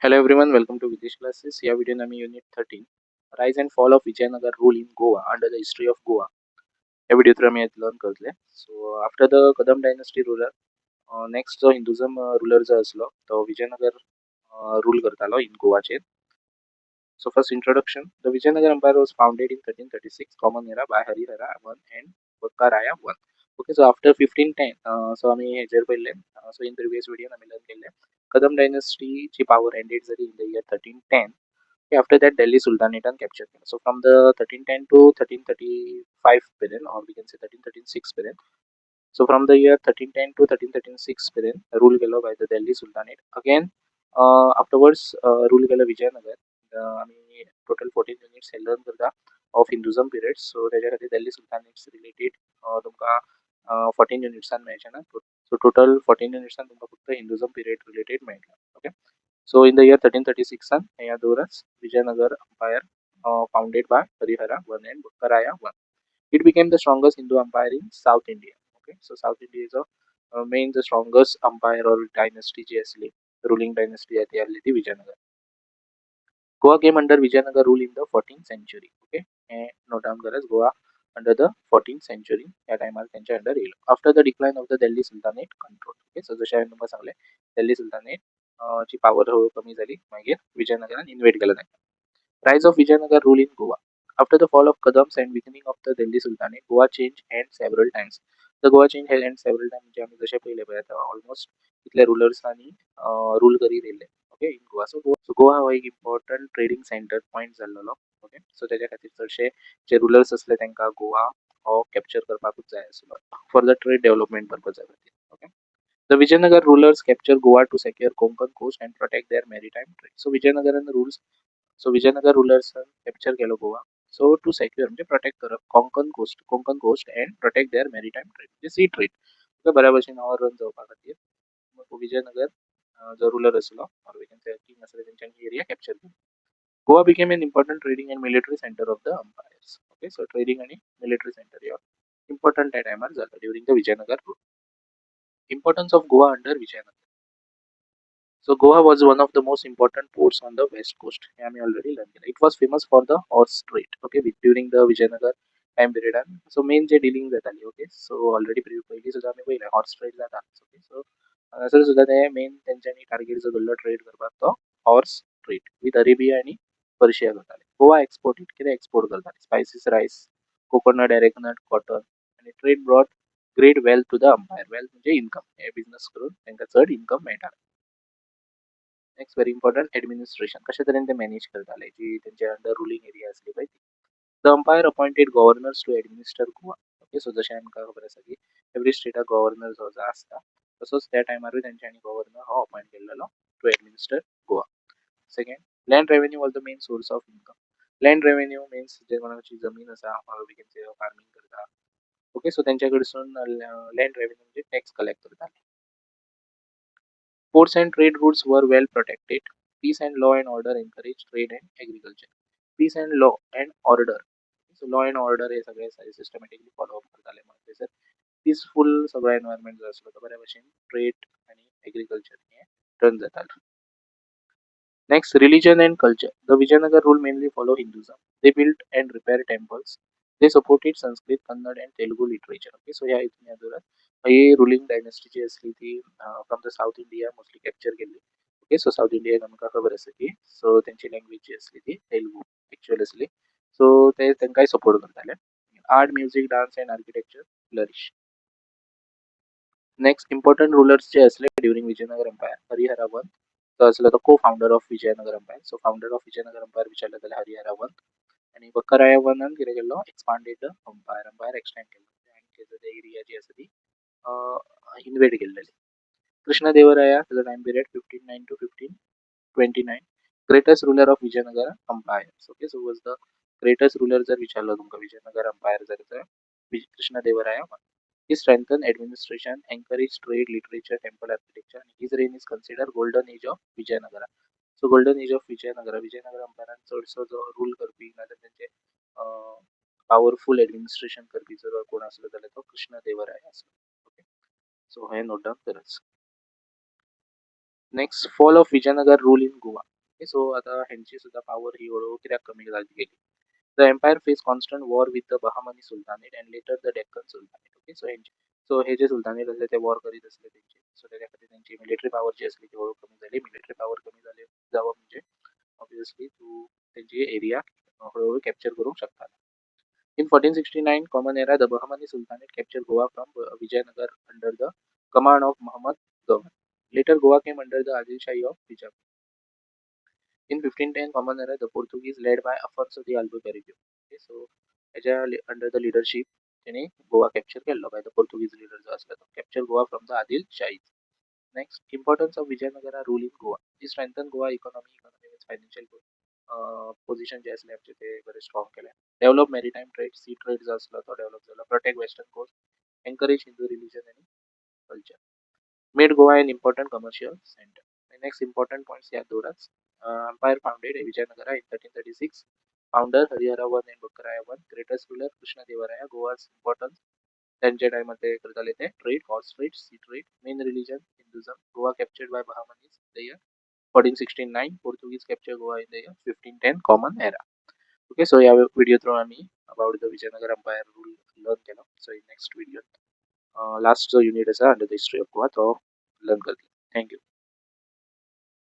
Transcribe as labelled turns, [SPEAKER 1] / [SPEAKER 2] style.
[SPEAKER 1] Hello everyone, welcome to Videsh Classes. या video आम्ही unit 13 rise and fall of Vijayanagar rule in Goa under the history of Goa या व्हिडिओत आम्ही learn करतले. So after the Kadamba dynasty ruler next जो Hinduism rural जो असलो तो विजयनगर रूल करतालो इन गोवाचेर. So first introduction, the Vijayanagar Empire was founded in 1336 Common Era by Harihara I and Vakkaraya I. Okay, so after 1510, so आम्ही हेजेर पहिले, so in previous video आम्ही learn केले Kadam dynasty ची power ended zari in the year 1310. Okay, after that Delhi Sultanate and captured them. So from the 1310 to 1335 period, or we can say 1336 period. So from the year 1310 to 1336 period, rule Kelo by the Delhi Sultanate. Again, afterwards rule केलो विजयनगर. आम्ही total 14 units हे learn करता of हिंदुझम periods. सो त्याच्या खातीर Delhi सुलतानेट्स related तुमकां 14 युनिट्सान मेळचे ना. So total 14 युनिट्सान तुमकां फक्त हिंदुझम period related मेळटलें. Okay, so in the year 1336 ह्या दौरान Vijayanagar empire founded by Harihara I and Bukkaraya I. It became the strongest Hindu empire in South India. Okay, so South India is a main the strongest empire or dynasty जी असली ruling dynasty आहे ती आसली ती Vijayanagar. Goa came under Vijayanagar rule in the 14th century. Okay, note down करा Goa under the 14th century या टायमार त्यांच्या under येयलो. After the decline of the Delhi Sultanate control. Okay, so जशें हांवें तुमकां सांगलें Delhi Sultanate ची पावर हळू कमी जाली मागीर विजयनगरान इन्वेड केलो तांकां. Rise of Vijayanagar rule in Goa. After the fall of Kadams and weakening of the Delhi Sultanate, Goa changed hands several times. The Goa changed hands several times म्हणजे आमी जशें पयलें पळय आतां ऑलमोस्ट इतल्या रुलर्सांनी रूल करी येयल्ले. Okay, इन गोवा. सो गोवा हो एक इम्पॉर्टंट ट्रेडिंग सेंटर पॉयंट जाल्लो. ओके, सो त्याच्या खातीर चडशे जे रुलर्स असले तांकां गोवा हो कॅप्चर करपाकूच जाय आसलो फॉर द ट्रेड डेव्हलपमेंट पर्पजा खातीर. Okay, the Vijayanagar rulers captured Goa to secure Konkan coast and protect their maritime trade. So Vijayanagar rules, so Vijayanagar rulers capture Kelo Goa. So to secure म्हणजे protect करप Konkan coast and protect their maritime trade म्हणजे sea trade. तर बऱ्या भशेन हांव run जावपा खातीर विजयनगर जो रुलर असलो or we can say king असले तेंच्यांनी area capture Kelo. Goa became an important trading and military center of the empires. Okay, so trading आणि military center ह्यो important त्या टायमार जालो during the Vijayanagar rule. Importance of Goa under Vijayanagar. So Goa was one of the most important ports on the west coast. हे आम्ही already learned केलं. It was famous for the horse trade. Okay, during the Vijayanagar time period. So main J dealing जाताली. Okay, so already पहिली सुद्धा आम्ही पयलें horse trade जाता. Okay, so हांगासर सुद्धा ते main तेंच्यांनी टार्गेट जो धरलो ट्रेड करपाक तो horse trade with Arabia आणि पर्शिया करताले. गोवा एक्सपोर्टेड कितें एक्सपोर्ट करताले spices rice coconut arecanut cotton आणि trade brought great wealth to the empire. Wealth म्हणजे इन्कम. हे बिझनेस करून तांकां चड इन्कम मेळटालें. नेक्स्ट व्हेरी इंपॉर्टंट एडमिनिस्ट्रेशन कशा तरेन ते मॅनेज करताले जी त्यांच्या अंडर रुलींग एरिया असली पळय ती. The empire appointed governors to administer Goa. Okay, so जशें आमकां खबर आसा की एवरी स्टेटाक गव्हर्नर जो आसता तसोच त्या टायमारूय तेंच्यांनी गव्हर्नर हो अपॉइंट केल्लो to administer Goa. Second, land revenue was the main source of income. Land revenue means जे कोणाची जमीन आसा वी कॅन से फार्मिंग करता. ओके, सो तेंच्या कडसून लँड रेव्हेन्यू म्हणजे टॅक्स कलेक्ट करताले. Ports and trade routes were well protected. Peace and law and order encouraged trade and agriculture. Peace and law and order. So law and order हे सगळे systematically follow up करताले म्हणजे sir peaceful सगळं environment जो आसलो तो बऱ्या भशेन trade आणि एग्रीकल्चर हे रन जातालो. Next, religion and culture. The Vijayanagar rule mainly follow Hinduism. They built and repaired temples. They supported Sanskrit, Kannada and Telugu literature. Okay, so ह्या इथून ही रुलिंग डायनेस्टी जी असली ती from the south India mostly capture केली. Okay, सो south India आमकां खबर आसा की सो तेंची लँग्वेज जी असली ती तेलुगू एक्चुअल असली. सो ते तांकांय सपोर्ट करताले. Art music dance and architecture flourish. Next important rulers जे असले during Vijayanagar empire Harihara one तो असलो तो को founder of Vijayanagar empire. So founder of Vijayanagar empire विचारलं जाल्यार हरिहरा वन आणि बक्कराया वनान कितें केल्लो एक्सपांडेड द एम्पायर एक्सटेंड केल्लो आनी तेजो एरिया जी आसा ती इन्वेड केल्लेली. कृष्णदेवराया तेजो time period 1509 to 1529. Greatest ruler of Vijayanagar empire. Okay, so was the greatest ruler जर विचारलो तुमकां विजयनगर एम्पायर जर Krishnadevaraya one. He strengthened administration, encouraged trade, literature, temple architecture, and his reign is considered golden age of Vijayanagara. So golden age of Vijayanagara, Vijayanagara एम्पायरान चडसो जो rule करपी नाजाल्यार तेंचे powerful administration करपी जर कोण आसलो जाल्यार तो कृष्णदेवराय आसलो. ओके, सो हे नोट डावन करात. Next fall of Vijayanagar rule in Goa. Okay, so आता ह्यांची सुद्धा पॉवर ही हळूहळू कित्याक कमी जाली गेली. The empire face constant war with the Bahmani sultanate and later the Deccan sultanate. Okay, so हे जे सुलतानेट असले ते वॉर करीत असले त्यांचे, सो त्याच्या खातीर त्यांची मिलिटरी पॉवर जी असली ती हळू कमी झाली. मिलिटरी पॉवर कमी झाली जावं म्हणजे ऑब्वियसली तू त्यांची एरिया हळूहळू कॅप्चर करूंक शकता. In 1469 Common Era, the Bahmani Sultanate captured Goa from Vijayanagar under the command of Muhammad Ghauri. Later, Goa came under the Adil Shahi of Bijapur. In 1510 Common Era, the Portuguese led by Afonso de Albuquerque. Okay, so under the leadership त्यांनी Goa capture केल्लो by the Portuguese leader जो असला तो. Capture Goa from the Adil Shahi. Next importance of Vijayanagara rule in Goa. He strengthen Goa economy means financial position जे असले आमचे ते बरे स्ट्रॉंग केले. Develop maritime trade, sea trade जो असला तो डेव्हलप झाला. Protect western coast, encourage Hindu religion आणि culture. Made Goa an important commercial center. The next important points याद दौरान. Empire founded Vijayanagara in 1336. Founder Harihara I and Bakkaraya I. Greatest ruler Krishnadevaraya. Goa's importance त्यांच्या टाइममध्ये करताले ते trade, horse trade, sea trade. Main religion Hinduism. Goa captured by Bahmanis in the year 1469. Portuguese captured Goa in the year 1510. Common era. Okay, so या video through आम्ही about the Vijayanagar empire rule learn केलं. So in next video last जो unit आसा under the history of Goa तो learn करतले. Thank you.